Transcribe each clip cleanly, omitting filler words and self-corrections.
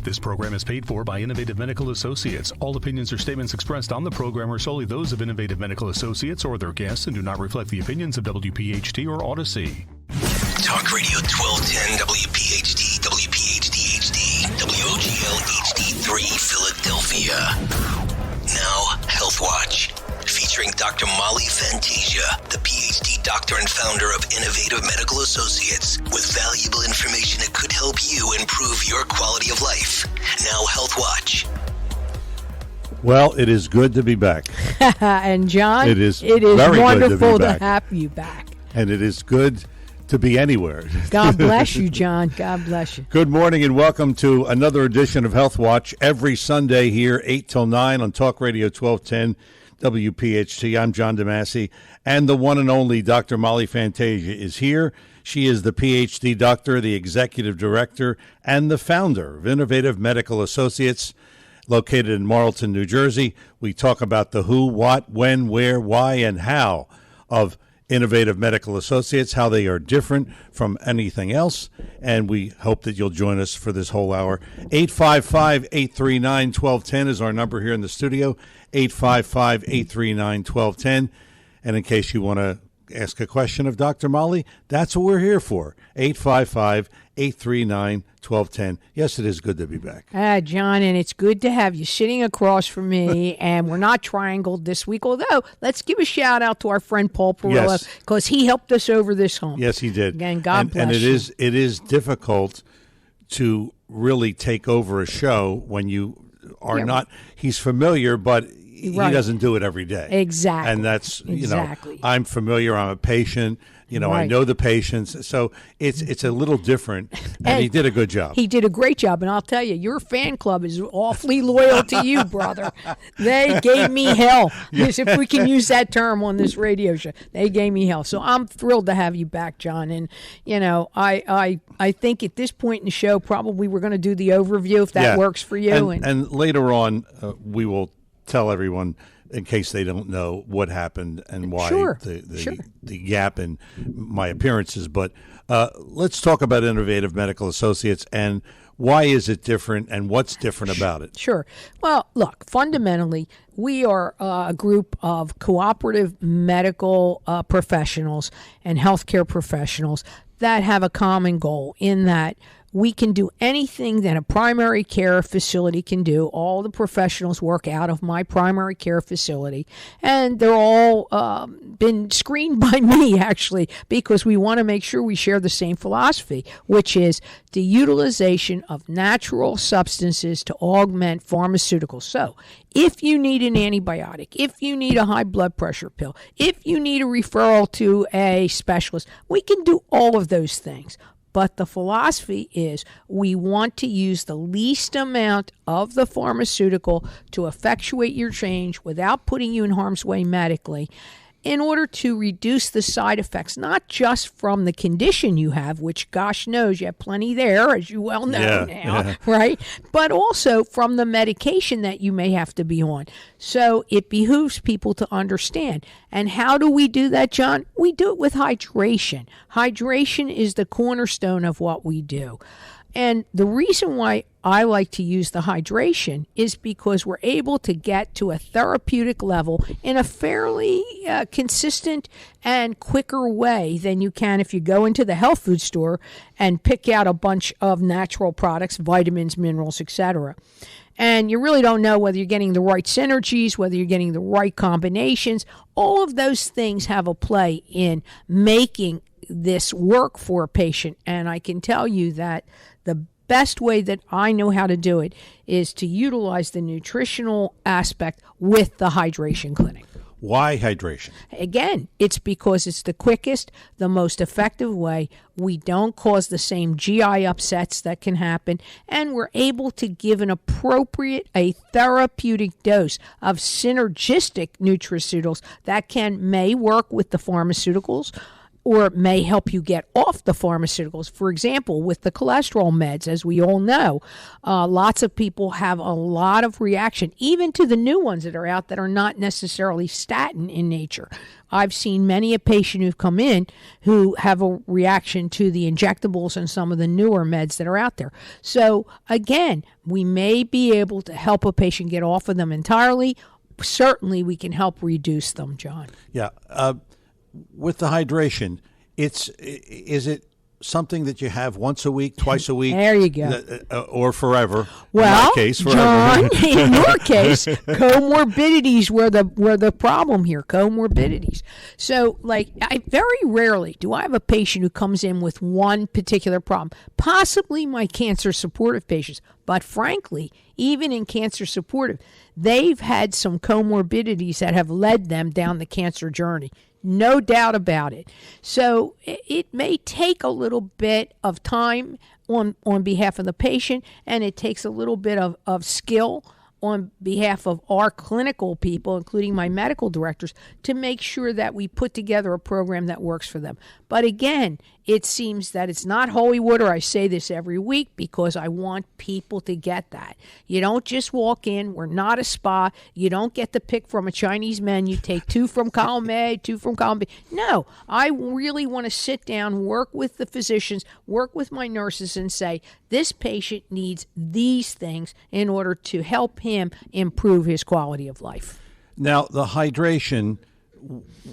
This program is paid for by Innovative Medical Associates. All opinions or statements expressed on the program are solely those of Innovative Medical Associates or their guests and do not reflect the opinions of WPH.D or Odyssey. Talk Radio 1210 WPH.D, WPH.D, WOGL HD3 Philadelphia. Now, Health Watch, featuring Dr. Molly Fantasia, the PhD doctor and founder of Innovative Medical Associates, with valuable information that could help you improve your quality of life. Now, Health Watch. Well, it is good to be back. And John, it is very wonderful to have you back. And it is good to be anywhere. God bless you, John. God bless you. Good morning and welcome to another edition of Health Watch every Sunday here, 8 till 9 on Talk Radio 1210 WPHT. I'm John DeMasi, and the one and only Dr. Molly Fantasia is here. She is the PhD doctor, the executive director, and the founder of Innovative Medical Associates, located in Marlton, New Jersey. We talk about the who, what, when, where, why, and how of Innovative Medical Associates, how they are different from anything else, and we hope that you'll join us for this whole hour. 855-839-1210 is our number here in the studio, 855-839-1210. And in case you want to ask a question of Dr. Molly, that's what we're here for, 855-839-1210. Yes, it is good to be back. John, and it's good to have you sitting across from me, and we're not triangled this week, although let's give a shout out to our friend Paul Perillo, because he helped us over this hump. Yes, he did. Again, God bless and you. it is difficult to really take over a show when you are not, he's familiar, but he doesn't do it every day. Exactly. And that's, I'm familiar, I'm a patient, I know the patients. So it's a little different. And he did a good job. He did a great job. And I'll tell you, your fan club is awfully loyal to you, brother. They gave me hell. Yes, if we can use that term on this radio show. They gave me hell. So I'm thrilled to have you back, John. And, I think at this point in the show, probably we're going to do the overview if that works for you. And later on, we will tell everyone, in case they don't know, what happened and why the gap in my appearances. But let's talk about Innovative Medical Associates and why is it different and what's different about it. Sure. Well, look, fundamentally, we are a group of cooperative medical professionals and healthcare professionals that have a common goal in that we can do anything that a primary care facility can do. All the professionals work out of my primary care facility, and they're all been screened by me, actually, because we want to make sure we share the same philosophy, which is the utilization of natural substances to augment pharmaceuticals. So if you need an antibiotic, if you need a high blood pressure pill, if you need a referral to a specialist, we can do all of those things. But the philosophy is we want to use the least amount of the pharmaceutical to effectuate your change without putting you in harm's way medically, in order to reduce the side effects, not just from the condition you have, which gosh knows you have plenty there, as you well know right? But also from the medication that you may have to be on. So it behooves people to understand. And how do we do that, John? We do it with hydration. Hydration is the cornerstone of what we do. And the reason why I like to use the hydration is because we're able to get to a therapeutic level in a fairly consistent and quicker way than you can if you go into the health food store and pick out a bunch of natural products, vitamins, minerals, etc. And you really don't know whether you're getting the right synergies, whether you're getting the right combinations. All of those things have a play in making this work for a patient. And I can tell you that the best way that I know how to do it is to utilize the nutritional aspect with the hydration clinic. Why hydration? Again, it's because it's the quickest, the most effective way. We don't cause the same GI upsets that can happen, and we're able to give an appropriate, a therapeutic dose of synergistic nutraceuticals that may work with the pharmaceuticals, or it may help you get off the pharmaceuticals. For example, with the cholesterol meds, as we all know, lots of people have a lot of reaction, even to the new ones that are out that are not necessarily statin in nature. I've seen many a patient who've come in who have a reaction to the injectables and some of the newer meds that are out there. So again, we may be able to help a patient get off of them entirely. Certainly we can help reduce them, John. Yeah. With the hydration, is it something that you have once a week, twice a week? There you go. Or forever? Well, in my case, forever. John, in your case, comorbidities were the problem here. Comorbidities. So, I very rarely do I have a patient who comes in with one particular problem. Possibly my cancer supportive patients, but frankly, even in cancer supportive, they've had some comorbidities that have led them down the cancer journey. No doubt about it. So it may take a little bit of time on behalf of the patient, and it takes a little bit of skill on behalf of our clinical people, including my medical directors, to make sure that we put together a program that works for them. But again, it seems that it's not holy water. I say this every week because I want people to get that. You don't just walk in. We're not a spa. You don't get to pick from a Chinese menu, take 2 from column A, 2 from column B. No, I really want to sit down, work with the physicians, work with my nurses and say, this patient needs these things in order to help him improve his quality of life. Now, the hydration,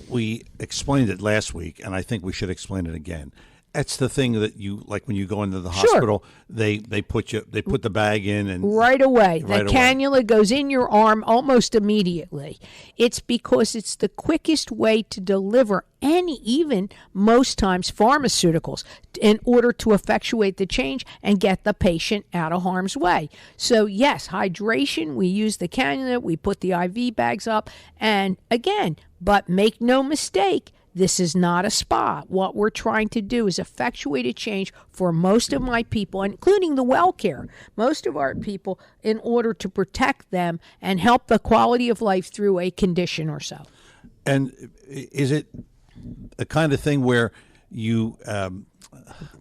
we explained it last week, and I think we should explain it again. It's the thing that you, like when you go into the hospital, they put the bag in and right away. The cannula goes in your arm almost immediately. It's because it's the quickest way to deliver even most times pharmaceuticals in order to effectuate the change and get the patient out of harm's way. So yes, hydration, we use the cannula, we put the IV bags up, and again, but make no mistake, this is not a spa. What we're trying to do is effectuate a change for most of my people, including the well care, most of our people, in order to protect them and help the quality of life through a condition or so. And is it the kind of thing where you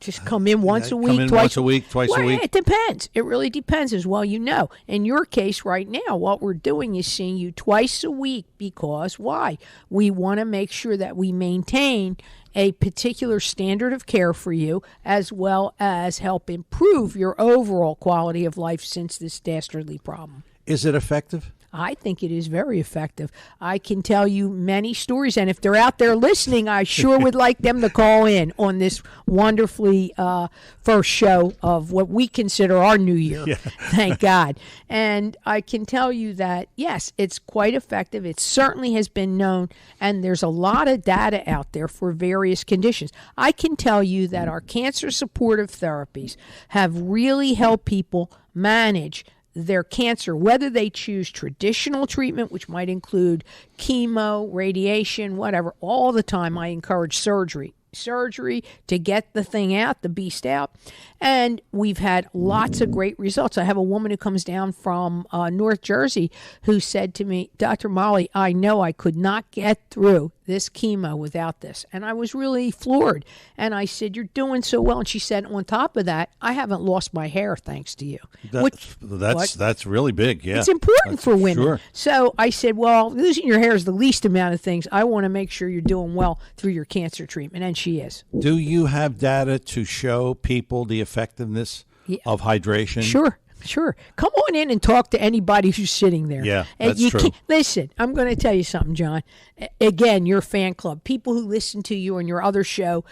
just come in once a week, twice a week? It depends. It really depends, as well. In your case right now, what we're doing is seeing you twice a week because why? We want to make sure that we maintain a particular standard of care for you, as well as help improve your overall quality of life since this dastardly problem. Is it effective? I think it is very effective. I can tell you many stories, and if they're out there listening, I sure would like them to call in on this wonderfully first show of what we consider our new year. Yeah. Thank God. And I can tell you that, yes, it's quite effective. It certainly has been known, and there's a lot of data out there for various conditions. I can tell you that our cancer supportive therapies have really helped people manage their cancer, whether they choose traditional treatment, which might include chemo, radiation, whatever. All the time I encourage surgery to get the thing out, the beast out. And we've had lots of great results. I have a woman who comes down from North Jersey who said to me, Dr. Molly, I know I could not get through this chemo without this. And I was really floored. And I said, you're doing so well. And she said, on top of that, I haven't lost my hair thanks to you. That's really big, yeah. It's important for women. Sure. So I said, well, losing your hair is the least amount of things. I want to make sure you're doing well through your cancer treatment. And she is. Do you have data to show people the effectiveness of hydration? Sure. Come on in and talk to anybody who's sitting there. Yeah, that's true. Listen, I'm going to tell you something, John. Again, your fan club, people who listen to you on your other show,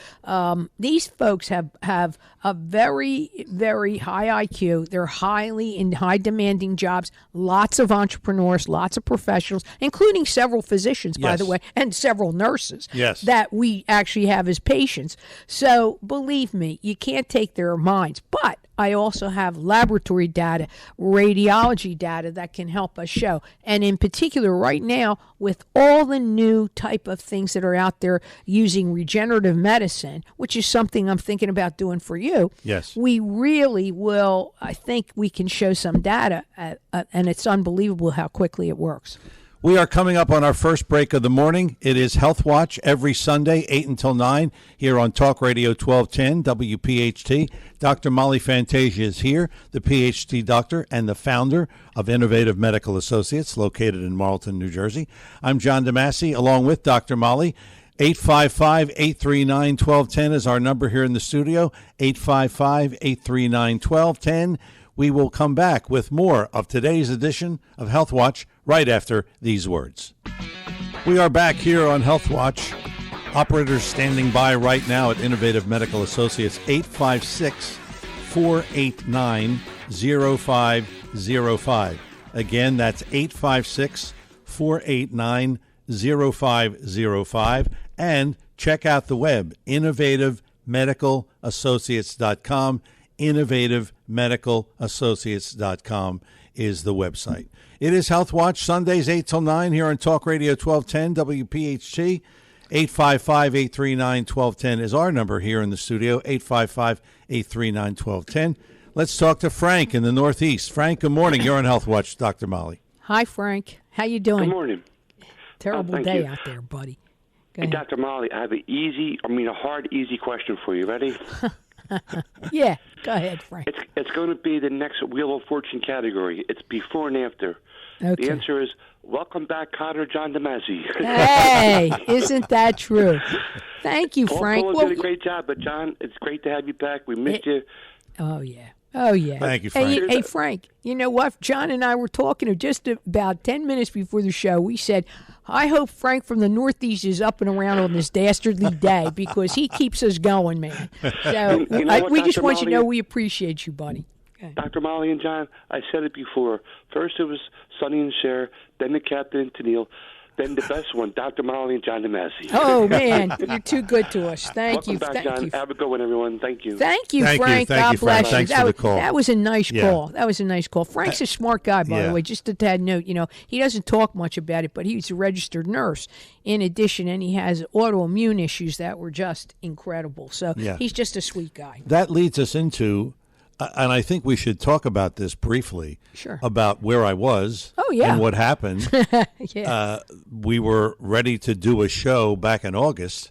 these folks have a very, very high IQ. They're highly in high demanding jobs, lots of entrepreneurs, lots of professionals, including several physicians, by the way, and several nurses that we actually have as patients. So believe me, you can't take their minds. But I also have laboratory data, radiology data that can help us show. And in particular, right now, with all the new type of things that are out there using regenerative medicine, which is something I'm thinking about doing for you, we really will, I think we can show some data, and it's unbelievable how quickly it works. We are coming up on our first break of the morning. It is Health Watch every Sunday, 8 until 9, here on Talk Radio 1210 WPHT. Dr. Molly Fantasia is here, the PhD doctor and the founder of Innovative Medical Associates, located in Marlton, New Jersey. I'm John DeMasi, along with Dr. Molly. 855-839-1210 is our number here in the studio, 855-839-1210. We will come back with more of today's edition of Health Watch right after these words. We are back here on Health Watch. Operators standing by right now at Innovative Medical Associates, 856-489-0505. Again, that's 856-489-0505. And check out the web, innovativemedicalassociates.com. innovativemedicalassociates.com is the website. It is Health Watch, Sundays 8 till 9 here on Talk Radio 1210 WPHT. 855-839-1210 is our number here in the studio, 855-839-1210. Let's talk to Frank in the Northeast. Frank, good morning. You're on Health Watch, Dr. Molly. Hi, Frank. How you doing? Good morning. Terrible day out there, buddy. Go Hey, ahead. Dr. Molly, I have a hard, easy question for you. Ready? Yeah, go ahead, Frank. It's going to be the next Wheel of Fortune category. It's before and after. Okay. The answer is, welcome back, Cotter John DeMasi. Hey, isn't that true? Thank you, Frank. Paul Well, did a great job, but John, it's great to have you back. We missed you. oh, yeah. Oh, yeah. Thank you, Frank. Hey, Frank, you know what? John and I were talking just about 10 minutes before the show. We said, I hope Frank from the Northeast is up and around on this dastardly day because he keeps us going, man. So You know what, we just Dr. want you to Molly? know we appreciate you, buddy. Okay. Dr. Molly and John, I said it before. First it was Sonny and Cher, then the Captain and Tennille, then the best one, Dr. Molly and John DeMasi. Oh, man, you're too good to us. Thank Welcome you. back, Thank John. you. Have a good one, everyone. Thank you. Thank you, Thank you. Frank. Thank God you, Frank. bless you. Thanks for the call. That was a nice Yeah. call. That was a nice call. Frank's a smart guy, by Yeah. the way. Just a tad note, he doesn't talk much about it, but he's a registered nurse in addition, and he has autoimmune issues that were just incredible. So Yeah. he's just a sweet guy. That leads us into, and I think we should talk about this briefly, Sure. about where I was Oh, yeah. and what happened. Yeah. We were ready to do a show back in August,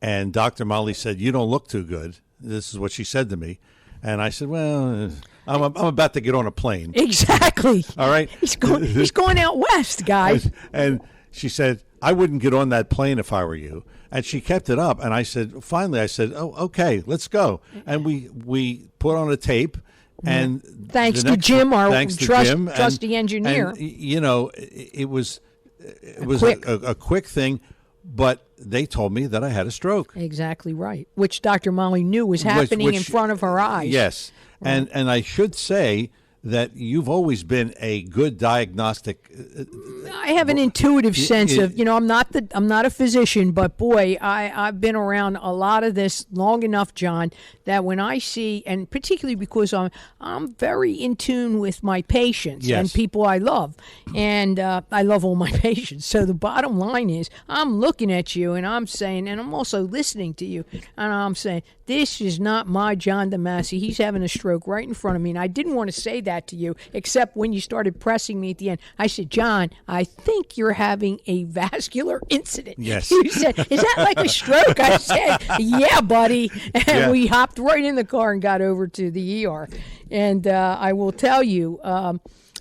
and Dr. Molly said, "You don't look too good." This is what she said to me. And I said, well, I'm about to get on a plane. Exactly. All right. He's going out west, guys. And she said, I wouldn't get on that plane if I were you. And she kept it up. And I said, finally, oh, okay, let's go. And we put on a tape. And Thanks the to next- Jim, our thanks to Jim. trusty engineer. And, it was quick. a quick thing, but they told me that I had a stroke. Exactly right. Which Dr. Molly knew was happening in front of her eyes. Yes. Right. And I should say that you've always been a good diagnostic. I have an intuitive sense of, I'm not a physician, but boy, I've been around a lot of this long enough, John, that when I see, and particularly because I'm very in tune with my patients and people I love, and I love all my patients. So the bottom line is, I'm looking at you and I'm saying, and I'm also listening to you, and I'm saying, this is not my John DeMasi. He's having a stroke right in front of me, and I didn't want to say that to you, except when you started pressing me at the end. I said, John, I think you're having a vascular incident. Yes. You said, is that like a stroke? I said, yeah, buddy. And we hopped right in the car and got over to the ER. And I will tell you,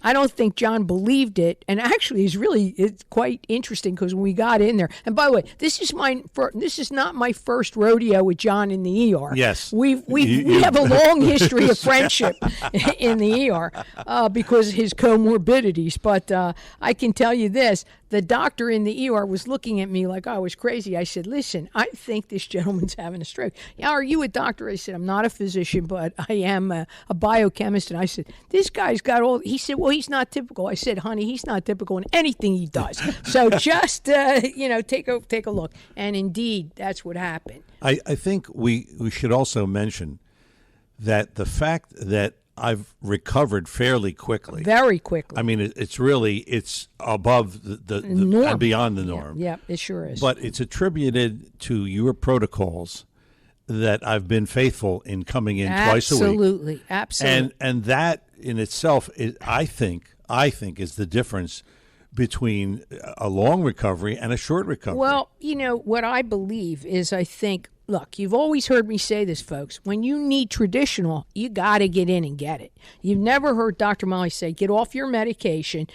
I don't think John believed it, and actually, it's quite interesting because when we got in there. And by the way, this is not my first rodeo with John in the ER. Yes, we have a long history of friendship in the ER because of his comorbidities. But I can tell you this: the doctor in the ER was looking at me like I was crazy. I said, "Listen, I think this gentleman's having a stroke." Yeah, are you a doctor? I said, "I'm not a physician, but I am a biochemist." And I said, "This guy's got all." He said, "Well, he's not typical." I said, "Honey, he's not typical in anything he does. So just take a look." And indeed, that's what happened. I think we should also mention that the fact that I've recovered fairly quickly. Very quickly. I mean, it's above the norm. and beyond the norm. Yeah, it sure is. But it's attributed to your protocols that I've been faithful in coming in twice a week. Absolutely. And that in itself is, I think is the difference between a long recovery and a short recovery. Well, what I believe is I think, look, you've always heard me say this, folks. When you need traditional, you got to get in and get it. You've never heard Dr. Molly say, get off your medication,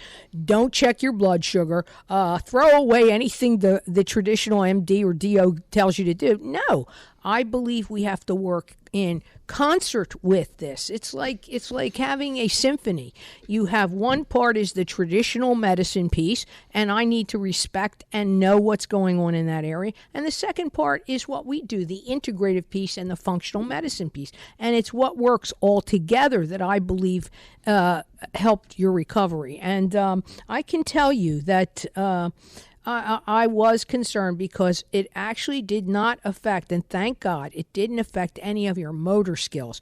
don't check your blood sugar, throw away anything the traditional MD or DO tells you to do. No, I believe we have to work in concert with this. It's like having a symphony. You have one part is the traditional medicine piece, and I need to respect and know what's going on in that area. And the second part is what we do, the integrative piece and the functional medicine piece. And it's what works all together that I believe helped your recovery. And I can tell you that I was concerned because it actually did not affect, and thank God, it didn't affect any of your motor skills.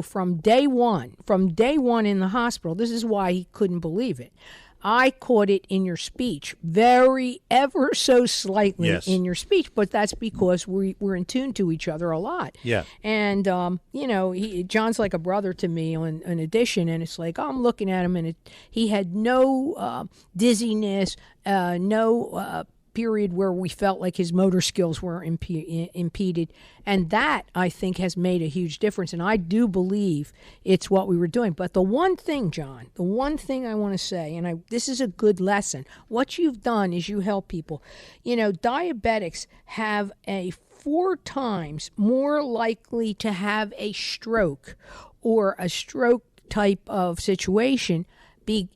From day one in the hospital, this is why he couldn't believe it. I caught it in your speech, ever so slightly in your speech, but that's because we're in tune to each other a lot. Yeah. And, John's like a brother to me in addition, and it's like, I'm looking at him, and he had no dizziness, no period where we felt like his motor skills were impeded. And that, I think, has made a huge difference. And I do believe it's what we were doing. But the one thing, John, I want to say, and this is a good lesson, what you've done is you help people. Diabetics have a 4 times more likely to have a stroke or a stroke type of situation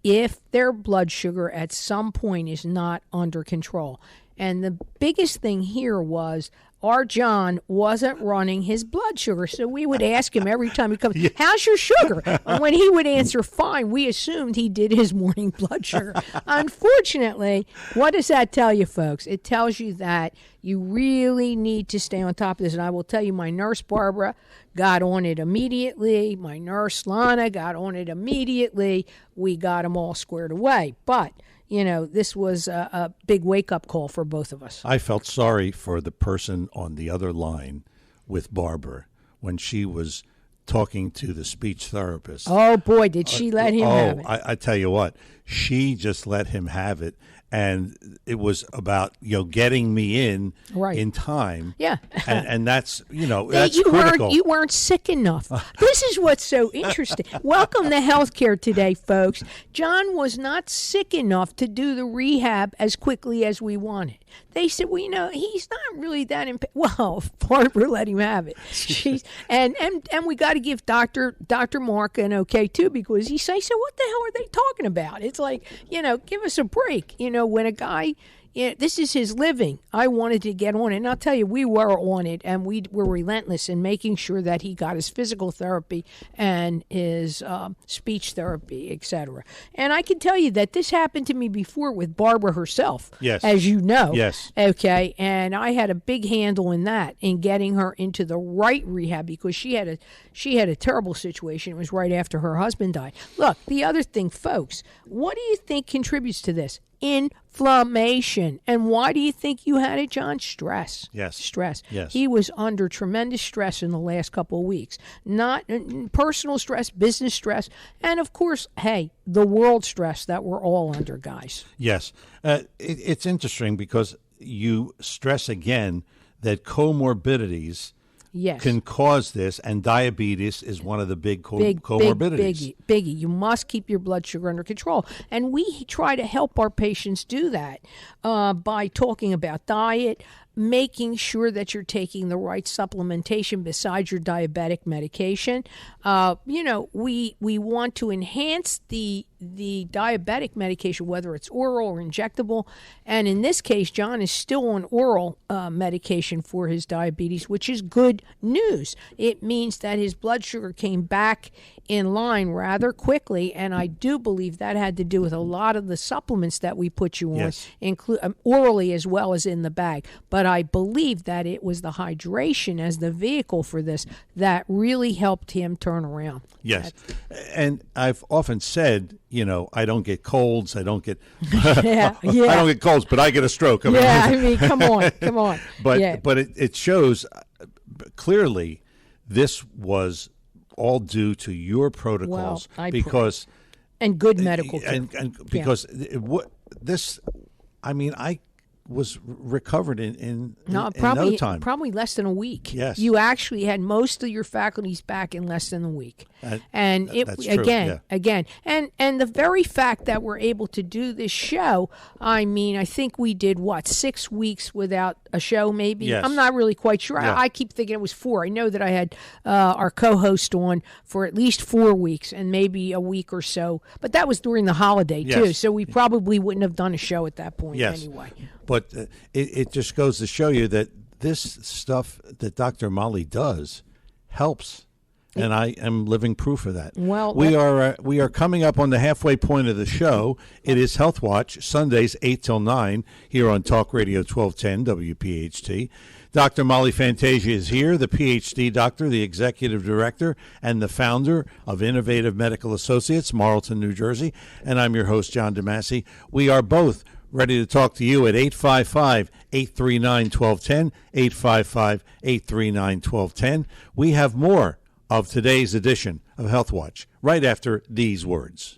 if their blood sugar at some point is not under control. And the biggest thing here was our John wasn't running his blood sugar. So we would ask him every time he comes, how's your sugar? And when he would answer fine, we assumed he did his morning blood sugar. Unfortunately, what does that tell you, folks? It tells you that you really need to stay on top of this. And I will tell you, my nurse, Barbara, got on it immediately. My nurse, Lana, got on it immediately. We got them all squared away. But this was a big wake-up call for both of us. I felt sorry for the person on the other line with Barbara when she was talking to the speech therapist. Oh, boy, did she let him have it. I tell you what, she just let him have it. And it was about, getting me in time. Yeah. and that's, that's critical. You weren't sick enough. This is what's so interesting. Welcome to healthcare today, folks. John was not sick enough to do the rehab as quickly as we wanted. They said, well, he's not really that well, Barbara let him have it. And we got to give Dr. Mark an okay, too, because he said, what the hell are they talking about? It's like, give us a break. When a guy, this is his living. I wanted to get on it. And I'll tell you, we were on it, and we were relentless in making sure that he got his physical therapy and his speech therapy, etc. And I can tell you that this happened to me before with Barbara herself, as you know. Yes. Okay, and I had a big handle in that, in getting her into the right rehab, because she had a terrible situation. It was right after her husband died. Look, the other thing, folks, what do you think contributes to this? Inflammation. And why do you think you had it, John? Stress. Yes. Stress. Yes. He was under tremendous stress in the last couple of weeks. Not personal stress, business stress, and of course, the world stress that we're all under, guys. Yes. It's interesting because you stress again that comorbidities can cause this, and diabetes is one of the big comorbidities. Biggie. You must keep your blood sugar under control. And we try to help our patients do that by talking about diet, making sure that you're taking the right supplementation besides your diabetic medication. We want to enhance the diabetic medication, whether it's oral or injectable. And in this case, John is still on oral medication for his diabetes, which is good news. It means that his blood sugar came back in line rather quickly, and I do believe that had to do with a lot of the supplements that we put you on, orally as well as in the bag. But I believe that it was the hydration as the vehicle for this that really helped him turn around. Yes. And I've often said, I don't get colds. I don't get I don't get colds, but I get a stroke. Come on. But it shows clearly this was all due to your protocols, and good medical care. And because this, I mean, I was recovered in no time. Probably less than a week. Yes. You actually had most of your faculties back in less than a week. And that's true, again. And the very fact that we're able to do this show, I mean, I think we did 6 weeks without a show maybe. Yes. I'm not really quite sure. Yeah. I keep thinking it was 4. I know that I had our co-host on for at least 4 weeks and maybe a week or so, but that was during the holiday too. Yes. So we probably wouldn't have done a show at that point anyway. But it just goes to show you that this stuff that Dr. Molly does helps, and I am living proof of that. Well, we are coming up on the halfway point of the show. It is Health Watch, Sundays 8 till 9 here on Talk Radio 1210 WPHT. Dr. Molly Fantasia is here, the PhD doctor, the executive director, and the founder of Innovative Medical Associates, Marlton, New Jersey, and I'm your host, John DeMasi. We are both ready to talk to you at 855-839-1210, 855-839-1210. We have more of today's edition of Health Watch right after these words.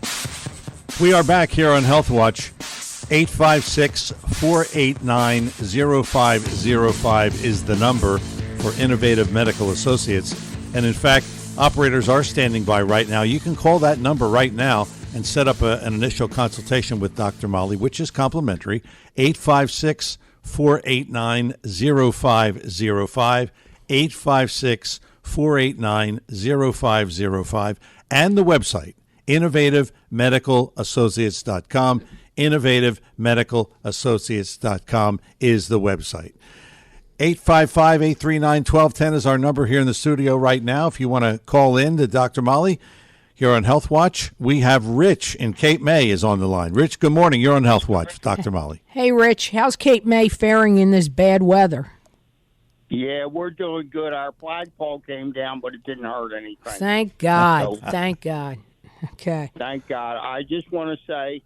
We are back here on Health Watch. 856-489-0505 is the number for Innovative Medical Associates. And in fact, operators are standing by right now. You can call that number right now and set up an initial consultation with Dr. Molly, which is complimentary, 856-489-0505, 856-489-0505, and the website, innovativemedicalassociates.com. innovativemedicalassociates.com is the website. 855-839-1210 is our number here in the studio right now. If you want to call in to Dr. Molly here on Health Watch, we have Rich in Cape May is on the line. Rich, good morning. You're on Health Watch with Dr. Molly. Hey, Rich, how's Cape May faring in this bad weather? Yeah, we're doing good. Our flagpole came down, but it didn't hurt anything. Thank God. Thank God. Okay. Thank God. I just want to say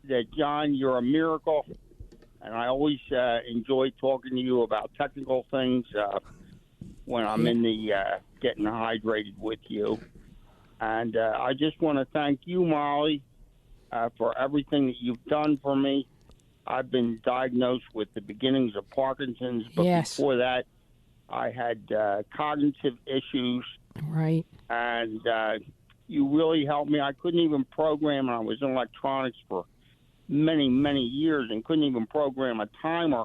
that, John, you're a miracle, and I always enjoy talking to you about technical things when I'm in the getting hydrated with you. And I just want to thank you, Molly, for everything that you've done for me. I've been diagnosed with the beginnings of Parkinson's, but before that, I had cognitive issues. Right. And you really helped me. I couldn't even program. I was in electronics for many, many years and couldn't even program a timer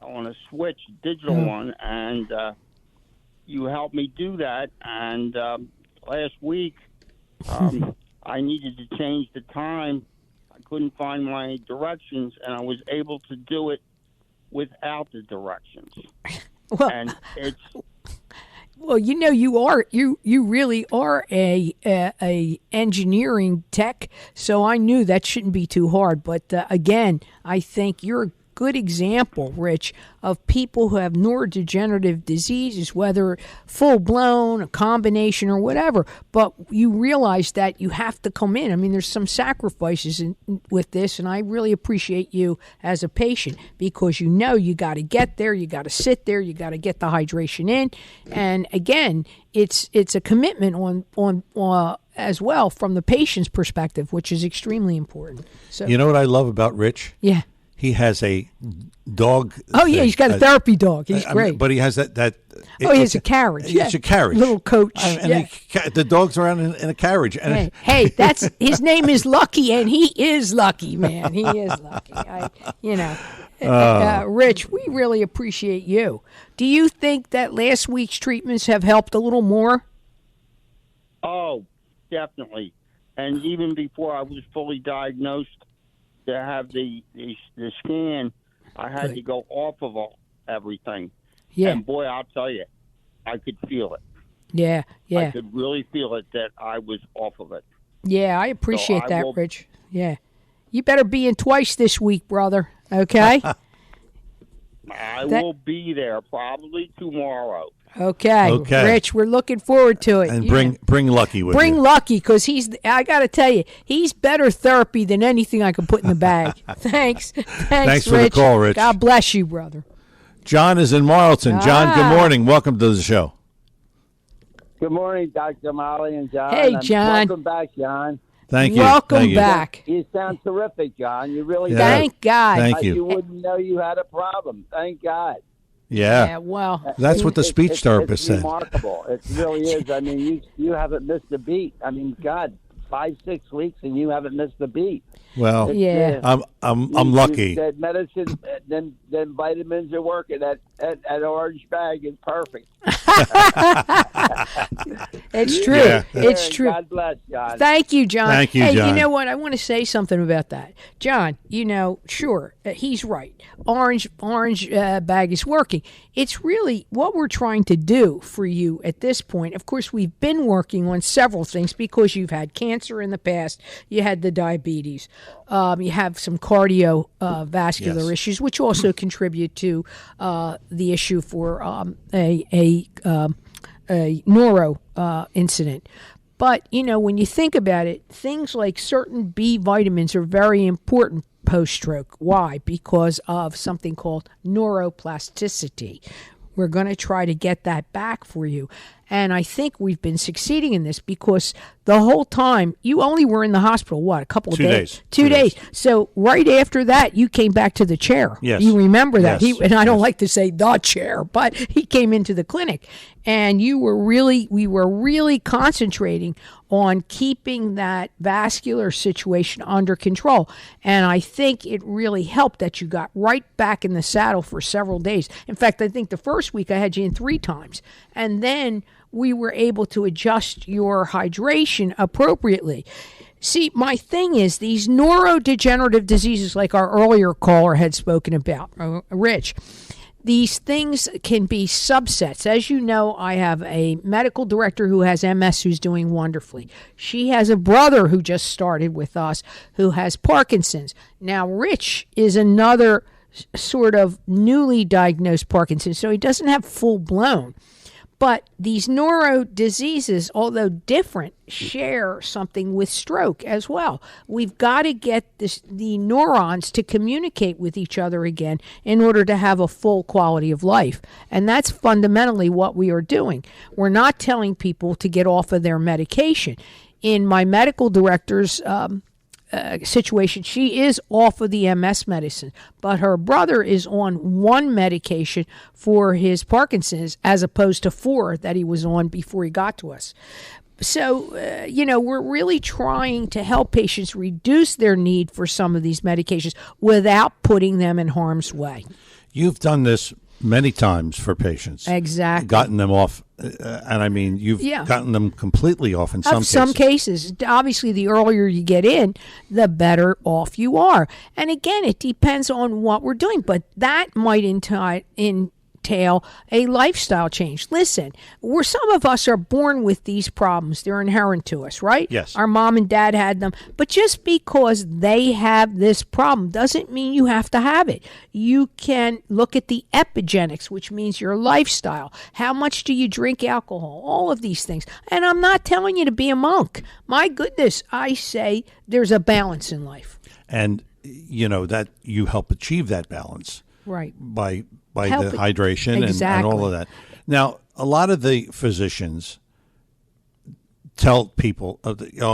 on a switch, digital one. And you helped me do that. And last week, I needed to change the time. I couldn't find my directions, and I was able to do it without the directions. Well, and it's well, you really are a engineering tech, so I knew that shouldn't be too hard. But again, I think you're a good example, Rich, of people who have neurodegenerative diseases, whether full-blown, a combination, or whatever. But you realize that you have to come in. I mean, there's some sacrifices with this, and I really appreciate you as a patient because you got to get there, you got to sit there, you got to get the hydration in. And again, it's a commitment on as well from the patient's perspective, which is extremely important. So, you know what I love about Rich? Yeah. He has a dog. Oh, yeah, he's got a therapy dog. He's great. But he has that. He has a carriage. It's a carriage. Little coach. The dog's around in a carriage. And hey, that's his name is Lucky, and he is lucky, man. He is lucky. Rich, we really appreciate you. Do you think that last week's treatments have helped a little more? Oh, definitely. And even before I was fully diagnosed, to have the scan, I had to go off of everything. Yeah. And boy, I'll tell you, I could feel it. Yeah. I could really feel it that I was off of it. Yeah, I appreciate that, Rich. Yeah. You better be in twice this week, brother. Okay? I will be there probably tomorrow. Okay, Rich, we're looking forward to it. And bring Lucky with you. Bring Lucky, because I got to tell you, he's better therapy than anything I can put in the bag. Thanks, Thanks for Rich. the call, Rich. God bless you, brother. John is in Marlton. John, good morning. Welcome to the show. Good morning, Dr. Molly and John. Hey, John. Welcome back, John. Thank you. Welcome Thank you. back. You sound terrific, John. You really Yeah. do. Thank God. Thank you. You wouldn't know you had a problem. Thank God. Yeah. Well, That's what the speech It's therapist said. remarkable. It really is. I mean, you haven't missed a beat. I mean, God, 5-6 weeks and you haven't missed a beat. Well, yeah. I'm lucky. That medicine, then vitamins are working. That orange bag is perfect. It's true. Yeah. It's true. God bless, John. Thank you, John. Thank you, hey, John. you know what? I want to say something about that. John, sure, he's right. Orange bag is working. It's really what we're trying to do for you at this point. Of course, we've been working on several things because you've had cancer in the past. You had the diabetes. You have some cardiovascular issues, which also contribute to the issue for a neuro incident. But, when you think about it, things like certain B vitamins are very important post-stroke. Why? Because of something called neuroplasticity. We're going to try to get that back for you. And I think we've been succeeding in this because the whole time you only were in the hospital, what, a couple of 2 days? 2 days. So right after that, you came back to the chair. Yes. You remember that. Yes. And I don't like to say the chair, but he came into the clinic. And we were really concentrating on keeping that vascular situation under control. And I think it really helped that you got right back in the saddle for several days. In fact, I think the first week I had you in 3 times. And then we were able to adjust your hydration appropriately. See, my thing is these neurodegenerative diseases like our earlier caller had spoken about, Rich, these things can be subsets. As you know, I have a medical director who has MS who's doing wonderfully. She has a brother who just started with us who has Parkinson's. Now, Rich is another sort of newly diagnosed Parkinson's, so he doesn't have full-blown. But these neuro diseases, although different, share something with stroke as well. We've got to get the neurons to communicate with each other again in order to have a full quality of life. And that's fundamentally what we are doing. We're not telling people to get off of their medication. In my medical director's situation, she is off of the MS medicine, but her brother is on 1 medication for his Parkinson's as opposed to 4 that he was on before he got to us. So, we're really trying to help patients reduce their need for some of these medications without putting them in harm's way. You've done this many times for patients. Exactly. Gotten them off, and I mean, you've gotten them completely off in some cases. Obviously, the earlier you get in, the better off you are. And again, it depends on what we're doing, but that might entail a lifestyle change. Listen, some of us are born with these problems. They're inherent to us, right? Yes. Our mom and dad had them. But just because they have this problem doesn't mean you have to have it. You can look at the epigenetics, which means your lifestyle. How much do you drink alcohol? All of these things. And I'm not telling you to be a monk. My goodness, I say there's a balance in life. And, that you help achieve that balance. Right. By the hydration and all of that. Now, a lot of the physicians tell people,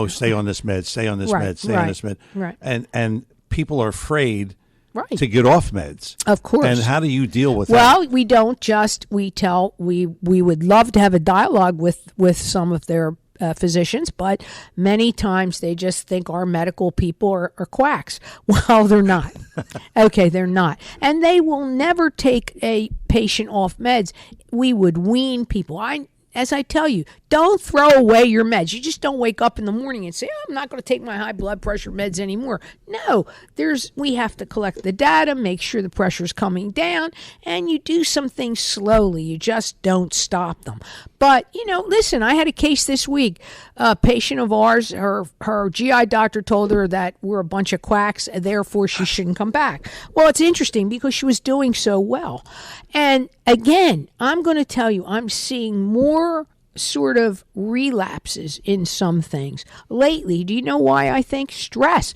stay on this med, stay on this med, stay on this med. Right. And people are afraid right. to get off meds. Of course. And how do you deal with that? Well, we don't just, we would love to have a dialogue with some of their physicians, but many times they just think our medical people are quacks. Well, they're not. Okay, they're not. And they will never take a patient off meds. We would wean people. As I tell you, don't throw away your meds. You just don't wake up in the morning and say, I'm not going to take my high blood pressure meds anymore. No, we have to collect the data, make sure the pressure's coming down, and you do some things slowly. You just don't stop them. But, listen, I had a case this week. A patient of ours, her GI doctor told her that we're a bunch of quacks, and therefore she shouldn't come back. Well, it's interesting because she was doing so well. And again, I'm going to tell you, I'm seeing more sort of relapses in some things lately. Do you know why? I think stress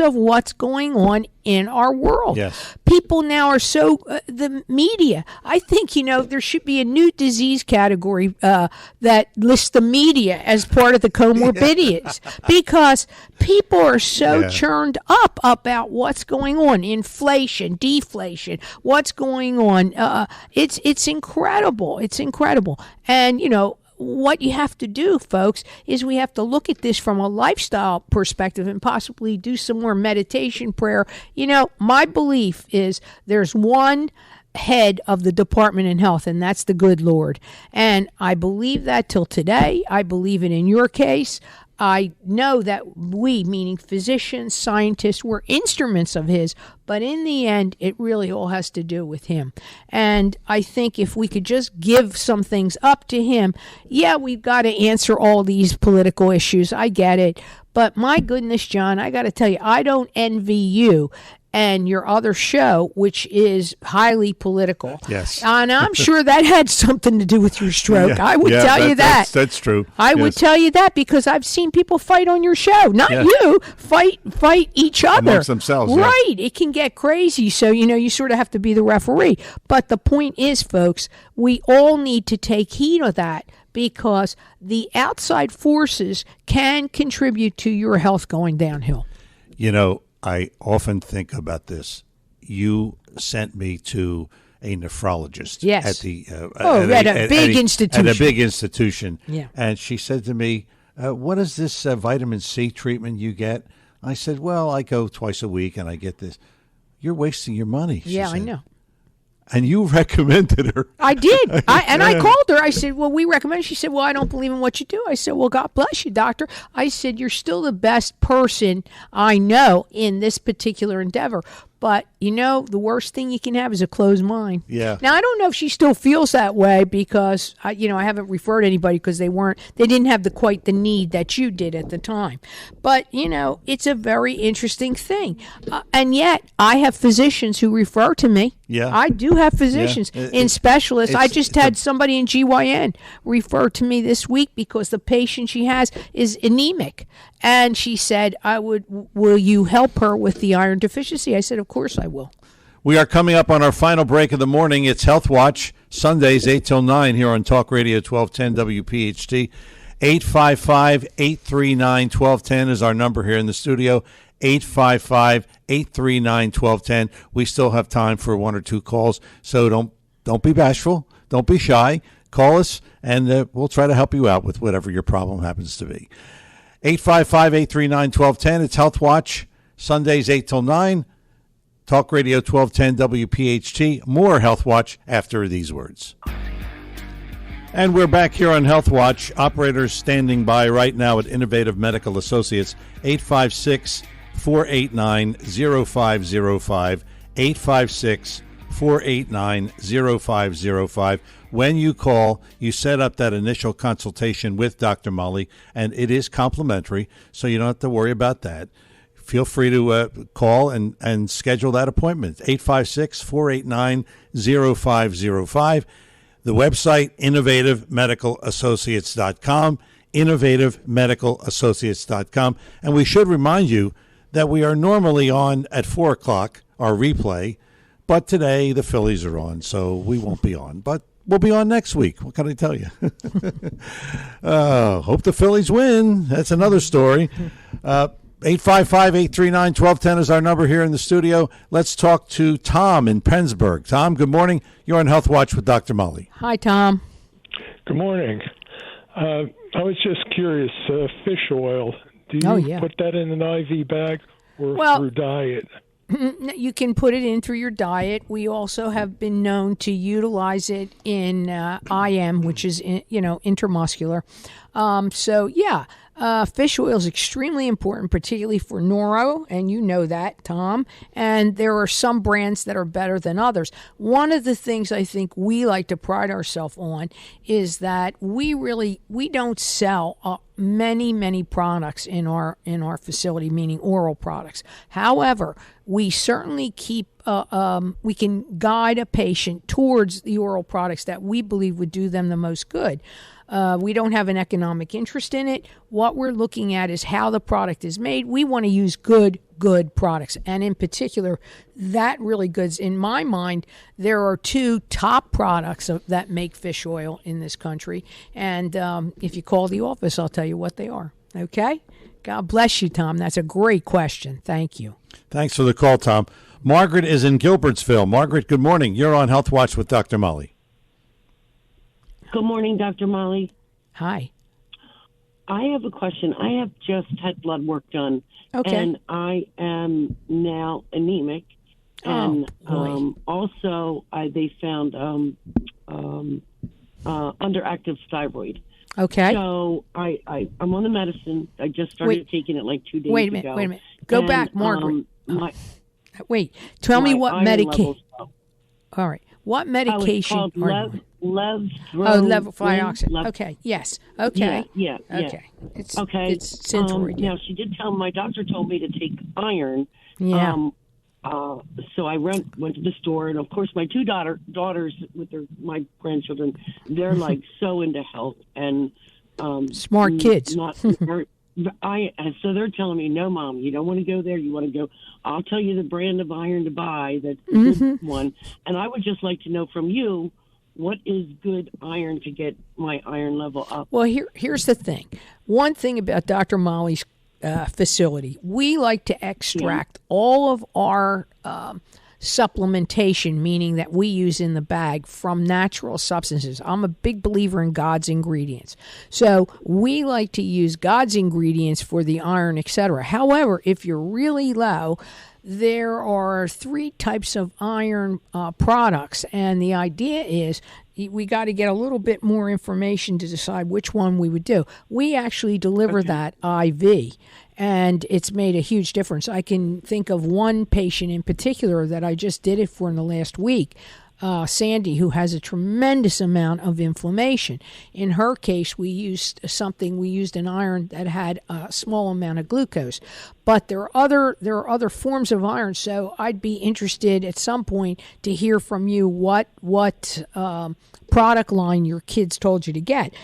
of what's going on in our world. Yes. People now are so, the media, I think, there should be a new disease category that lists the media as part of the comorbidities because people are so churned up about what's going on, inflation, deflation, what's going on. It's incredible. It's incredible. And, what you have to do, folks, is we have to look at this from a lifestyle perspective and possibly do some more meditation, prayer. My belief is there's one head of the Department in Health, and that's the good Lord. And I believe that till today. I believe it in your case. I know that we, meaning physicians, scientists, were instruments of his, but in the end, it really all has to do with him. And I think if we could just give some things up to him, we've got to answer all these political issues. I get it. But my goodness, John, I got to tell you, I don't envy you and your other show, which is highly political. Yes. And I'm sure that had something to do with your stroke. I would tell you that. That's true. I would tell you that because I've seen people fight on your show. Not you. Fight each other. Amongst themselves. Right. It can get crazy. So, you sort of have to be the referee. But the point is, folks, we all need to take heed of that because the outside forces can contribute to your health going downhill. I often think about this. You sent me to a nephrologist at the at a big institution. At a big institution. Yeah. And she said to me, what is this vitamin C treatment you get? I said, well, I go twice a week and I get this. You're wasting your money. She said. I know. And you recommended her. I did. I called her. I said, well, we recommend. She said, well, I don't believe in what you do. I said, well, God bless you, doctor. I said, you're still the best person I know in this particular endeavor. But, the worst thing you can have is a closed mind. Yeah. Now, I don't know if she still feels that way because, I haven't referred anybody because they didn't have quite the need that you did at the time. But, it's a very interesting thing. And yet, I have physicians who refer to me. Yeah. I do have physicians and specialists. I just had somebody in GYN refer to me this week because the patient she has is anemic. And she said, will you help her with the iron deficiency? I said, of course I will. We are coming up on our final break of the morning. It's Health Watch, Sundays 8 till 9 here on Talk Radio 1210 WPHT. 855-839-1210 is our number here in the studio. 855-839-1210. We still have time for one or two calls, so don't be bashful. Don't be shy. Call us, and we'll try to help you out with whatever your problem happens to be. 855-839-1210. It's Health Watch, Sundays 8 till 9. Talk Radio 1210 WPHT. More Health Watch after these words. And we're back here on Health Watch. Operators standing by right now at Innovative Medical Associates. 856-489-0505. 856-489-0505. When you call, you set up that initial consultation with Dr. Molly, and it is complimentary, so you don't have to worry about that. Feel free to call and schedule that appointment. 856-489-0505. The website, innovativemedicalassociates.com, innovativemedicalassociates.com. And we should remind you that we are normally on at 4 o'clock, our replay, but today the Phillies are on, so we won't be on. But we'll be on next week. What can I tell you? Hope the Phillies win. That's another story. 855-839-1210 is our number here in the studio. Let's talk to Tom in Pennsburg. Tom, good morning. You're on Health Watch with Dr. Molly. Hi, Tom. Good morning. I was just curious, fish oil, do you put that in an IV bag or through diet? You can put it in through your diet. We also have been known to utilize it in IM, which is, intramuscular. Fish oil is extremely important, particularly for neuro, and you know that, Tom. And there are some brands that are better than others. One of the things I think we like to pride ourselves on is that we don't sell many products in our facility, meaning oral products. However, we certainly we can guide a patient towards the oral products that we believe would do them the most good. We don't have an economic interest in it. What we're looking at is how the product is made. We want to use good good products. And in particular, that really goods. In my mind, there are 2 top products that make fish oil in this country. And if you call the office, I'll tell you what they are. Okay? God bless you, Tom. That's a great question. Thank you. Thanks for the call, Tom. Margaret is in Gilbertsville. Margaret, good morning. You're on Health Watch with Dr. Molly. Good morning, Dr. Molly. Hi. I have a question. I have just had blood work done, and I am now anemic. And also, they found underactive thyroid. Okay. So I'm on the medicine. I just started taking it like 2 days ago. Wait a minute. Go back, Margaret. Tell me what medication. All right. What medication are you on? Levothyroxine. Okay. Yes. Okay. Yeah. Okay. It's Synthroid. Now, she did tell my doctor told me to take iron. Yeah. So I went to the store, and of course, my 2 daughters with my grandchildren, they're like so into health and smart kids. So they're telling me, no, Mom, you don't want to go there. You want to go. I'll tell you the brand of iron to buy. That's the good one. And I would just like to know from you, what is good iron to get my iron level up? Well, here's the thing. One thing about Dr. Molly's facility, we like to extract all of our supplementation, meaning that we use in the bag, from natural substances. I'm a big believer in God's ingredients. So we like to use God's ingredients for the iron, etc. However, if you're really low, there are 3 types of iron products, and the idea is we got to get a little bit more information to decide which one we would do. We actually deliver that IV, and it's made a huge difference. I can think of one patient in particular that I just did it for in the last week, Sandy, who has a tremendous amount of inflammation. In her case, we used an iron that had a small amount of glucose. But there are other forms of iron, so I'd be interested at some point to hear from you what product line your kids told you to get.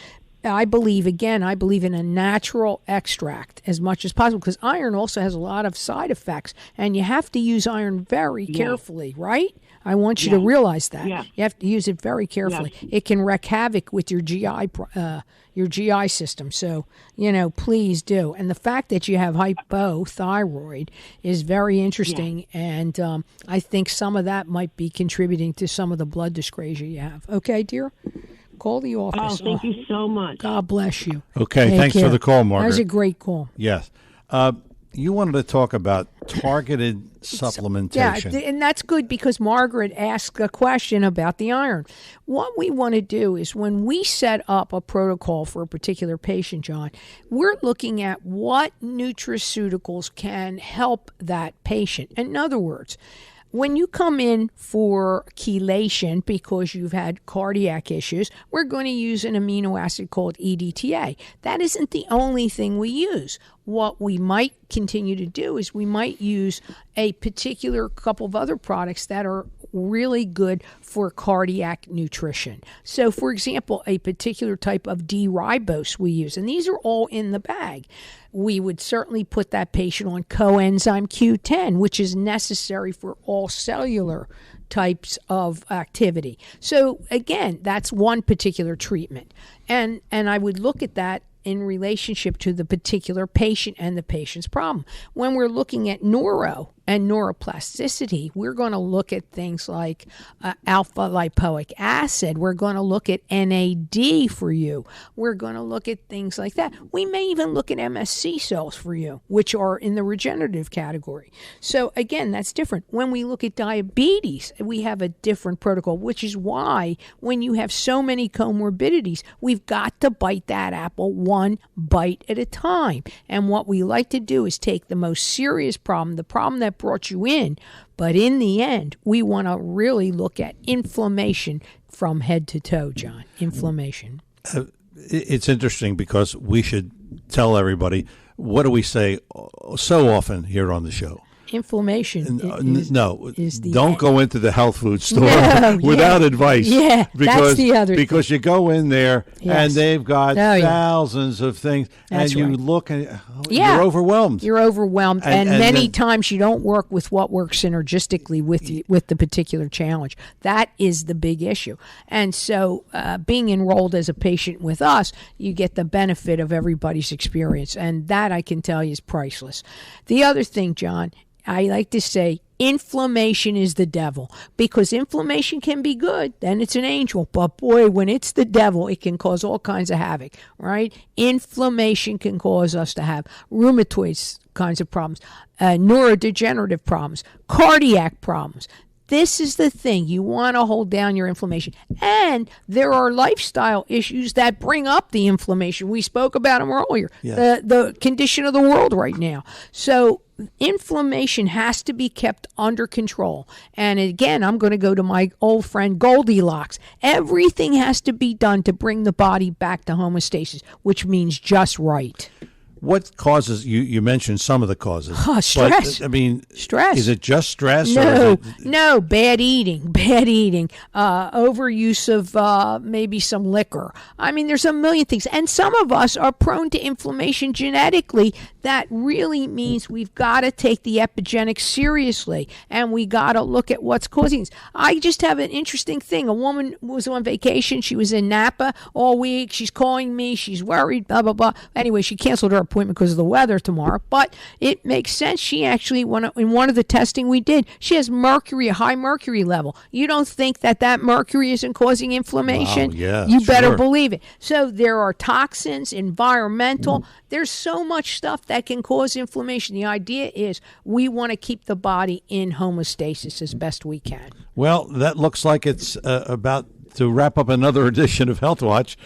I believe in a natural extract as much as possible, because iron also has a lot of side effects, and you have to use iron very carefully, right? I want you to realize that. Yeah. You have to use it very carefully. Yeah. It can wreak havoc with your GI system. So, please do. And the fact that you have hypothyroid is very interesting, and I think some of that might be contributing to some of the blood dyscrasia you have. Okay, dear? Call the office. Oh, thank you so much. God bless you. Okay, thanks for the call, Margaret. That was a great call. Yes. You wanted to talk about targeted supplementation. Yeah, and that's good because Margaret asked a question about the iron. What we want to do is when we set up a protocol for a particular patient, John, we're looking at what nutraceuticals can help that patient. In other words, when you come in for chelation because you've had cardiac issues, we're going to use an amino acid called EDTA. That isn't the only thing we use. What we might continue to do is we might use a particular couple of other products that are really good for cardiac nutrition. So, for example, a particular type of D-ribose we use, and these are all in the bag. We would certainly put that patient on coenzyme Q10, which is necessary for all cellular types of activity. So, again, that's one particular treatment. And I would look at that in relationship to the particular patient and the patient's problem. When we're looking at neuro and neuroplasticity, we're going to look at things like alpha lipoic acid. We're going to look at NAD for you. We're going to look at things like that. We may even look at MSC cells for you, which are in the regenerative category. So again, that's different. When we look at diabetes, we have a different protocol, which is why when you have so many comorbidities, we've got to bite that apple one bite at a time. And what we like to do is take the most serious problem, the problem that brought you in, but in the end, we want to really look at inflammation from head to toe, John. Inflammation. It's interesting because we should tell everybody, what do we say so often here on the show? Inflammation. Don't go into the health food store without advice. Yeah, that's the other thing. Because you go in there and they've got thousands of things, that's and you look and you're overwhelmed. You're overwhelmed, and many times you don't work with what works synergistically with the particular challenge. That is the big issue. And so being enrolled as a patient with us, you get the benefit of everybody's experience, and that I can tell you is priceless. The other thing, John, I like to say inflammation is the devil, because inflammation can be good, then it's an angel. But boy, when it's the devil, it can cause all kinds of havoc, right? Inflammation can cause us to have rheumatoid kinds of problems, neurodegenerative problems, cardiac problems. This is the thing. You want to hold down your inflammation. And there are lifestyle issues that bring up the inflammation. We spoke about them earlier. Yes. The condition of the world right now. So inflammation has to be kept under control. And again, I'm going to go to my old friend Goldilocks. Everything has to be done to bring the body back to homeostasis, which means just right. What causes, you mentioned some of the causes. Stress. But, stress. Is it just stress? No, bad eating, overuse of maybe some liquor. There's a million things. And some of us are prone to inflammation genetically. That really means we've got to take the epigenetics seriously, and we got to look at what's causing this. I just have an interesting thing. A woman was on vacation. She was in Napa all week. She's calling me. She's worried, blah, blah, blah. Anyway, she canceled her appointment because of the weather tomorrow, but it makes sense. She actually, in one of the testing we did, she has mercury, a high mercury level. You don't think that mercury isn't causing inflammation? Wow, yeah, you better believe it. So there are toxins, environmental. There's so much stuff that can cause inflammation. The idea is we want to keep the body in homeostasis as best we can. Well, that looks like it's about to wrap up another edition of Health Watch.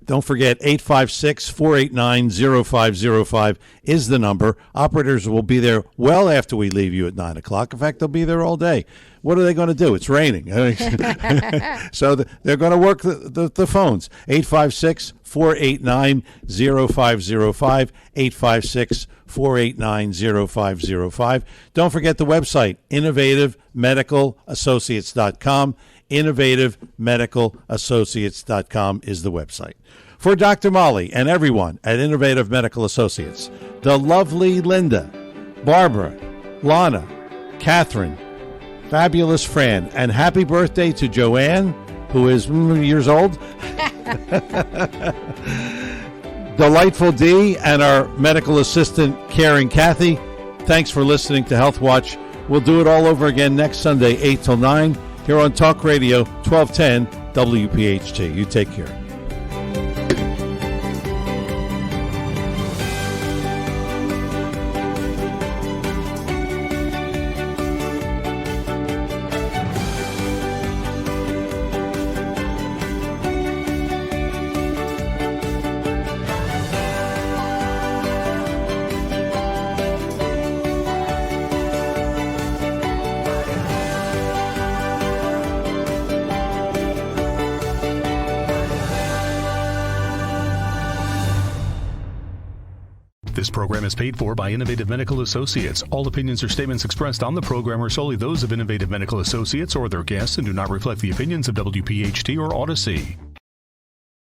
Don't forget, 856-489-0505 is the number. Operators will be there well after we leave you at 9 o'clock. In fact, they'll be there all day. What are they going to do? It's raining. So they're going to work the phones. 856-489-0505, 856-489-0505. Don't forget the website, innovativemedicalassociates.com. innovativemedicalassociates.com is the website. For Dr. Molly and everyone at Innovative Medical Associates, the lovely Linda, Barbara, Lana, Catherine, fabulous Fran, and happy birthday to Joanne, who is years old, Delightful D, and our medical assistant, Karen Kathy. Thanks for listening to Health Watch. We'll do it all over again next Sunday, 8 till 9, here on Talk Radio 1210 WPHT. You take care. This program is paid for by Innovative Medical Associates. All opinions or statements expressed on the program are solely those of Innovative Medical Associates or their guests and do not reflect the opinions of WPHT or Odyssey.